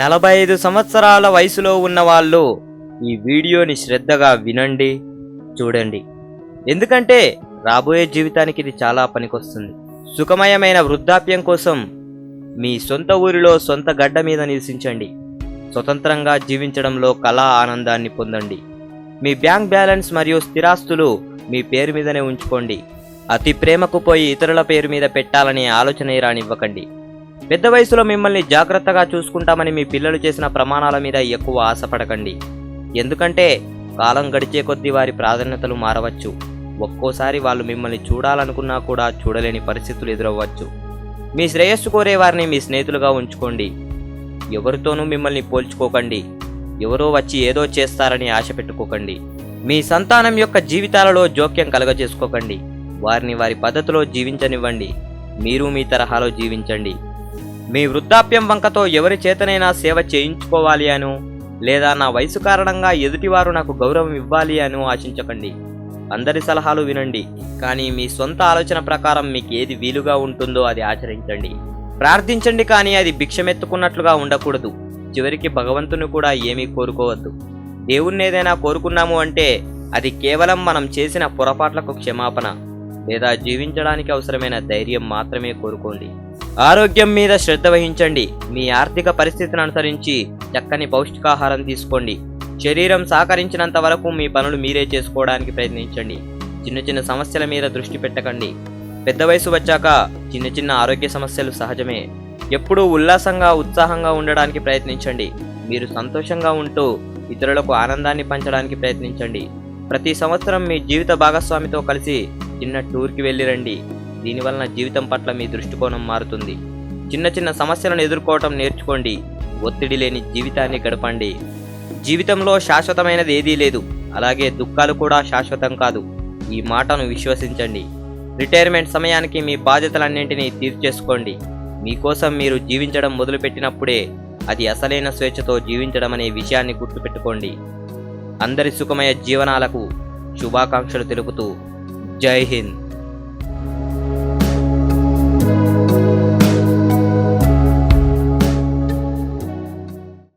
45 సంవత్సరాల వయసులో ఉన్న వాళ్ళు ఈ వీడియోని శ్రద్ధగా వినండి, చూడండి. ఎందుకంటే రాబోయే జీవితానికి ఇది చాలా పనికొస్తుంది. సుఖమయమైన వృద్ధాప్యం కోసం మీ సొంత ఊరిలో సొంత గడ్డ మీద నివసించండి. స్వతంత్రంగా జీవించడంలో కళా ఆనందాన్ని పొందండి. మీ బ్యాంక్ బ్యాలెన్స్ మరియు స్థిరాస్తులు మీ పేరు మీదనే ఉంచుకోండి. అతి ప్రేమకు పోయి ఇతరుల పేరు మీద పెట్టాలనే ఆలోచన రానివ్వకండి. పెద్ద వయసులో మిమ్మల్ని జాగ్రత్తగా చూసుకుంటామని మీ పిల్లలు చేసిన ప్రమాణాల మీద ఎక్కువ ఆశపడకండి. ఎందుకంటే కాలం గడిచే కొద్దీ వారి ప్రాధాన్యతలు మారవచ్చు. ఒక్కోసారి వాళ్ళు మిమ్మల్ని చూడాలనుకున్నా కూడా చూడలేని పరిస్థితులు ఎదురవ్వచ్చు. మీ శ్రేయస్సు కోరే వారిని మీ స్నేహితులుగా ఉంచుకోండి. ఎవరితోనూ మిమ్మల్ని పోల్చుకోకండి. ఎవరో వచ్చి ఏదో చేస్తారని ఆశ పెట్టుకోకండి. మీ సంతానం యొక్క జీవితాలలో జోక్యం కలగజేసుకోకండి. వారిని వారి పద్ధతిలో జీవించనివ్వండి. మీరు మీ తరహాలో జీవించండి. మీ వృద్ధాప్యం వంకతో ఎవరి చేతనైనా సేవ చేయించుకోవాలి అను, లేదా నా వయసు కారణంగా ఎదుటివారు నాకు గౌరవం ఇవ్వాలి అను ఆశించకండి. అందరి సలహాలు వినండి, కానీ మీ సొంత ఆలోచన ప్రకారం మీకు ఏది వీలుగా ఉంటుందో అది ఆచరించండి. ప్రార్థించండి, కానీ అది భిక్షమెత్తుకున్నట్లుగా ఉండకూడదు. చివరికి భగవంతుని కూడా ఏమీ కోరుకోవద్దు. దేవుణ్ణి ఏదైనా కోరుకున్నాము అంటే అది కేవలం మనం చేసిన పొరపాట్లకు క్షమాపణ లేదా జీవించడానికి అవసరమైన ధైర్యం మాత్రమే కోరుకోండి. ఆరోగ్యం మీద శ్రద్ధ వహించండి. మీ ఆర్థిక పరిస్థితిని అనుసరించి చక్కని పౌష్టికాహారం తీసుకోండి. శరీరం సహకరించినంత వరకు మీ పనులు మీరే చేసుకోవడానికి ప్రయత్నించండి. చిన్న చిన్న సమస్యల మీద దృష్టి పెట్టకండి. పెద్ద వయసు వచ్చాక చిన్న చిన్న ఆరోగ్య సమస్యలు సహజమే. ఎప్పుడూ ఉల్లాసంగా ఉత్సాహంగా ఉండడానికి ప్రయత్నించండి. మీరు సంతోషంగా ఉంటూ ఇతరులకు ఆనందాన్ని పంచడానికి ప్రయత్నించండి. ప్రతి సంవత్సరం మీ జీవిత భాగస్వామితో కలిసి చిన్న టూర్కి వెళ్ళిరండి. దీనివలన జీవితం పట్ల మీ దృష్టికోణం మారుతుంది. చిన్న చిన్న సమస్యలను ఎదుర్కోవటం నేర్చుకోండి. ఒత్తిడి లేని జీవితాన్ని గడపండి. జీవితంలో శాశ్వతమైనది ఏదీ లేదు, అలాగే దుఃఖాలు కూడా శాశ్వతం కాదు. ఈ మాటను విశ్వసించండి. రిటైర్మెంట్ సమయానికి మీ బాధ్యతలన్నింటినీ తీర్చేసుకోండి. మీకోసం మీరు జీవించడం మొదలుపెట్టినప్పుడే అది అసలైన స్వేచ్ఛతో జీవించడం అనే విషయాన్ని గుర్తుపెట్టుకోండి. అందరి సుఖమయ జీవనాలకు శుభాకాంక్షలు తెలుపుతూ జై హింద్.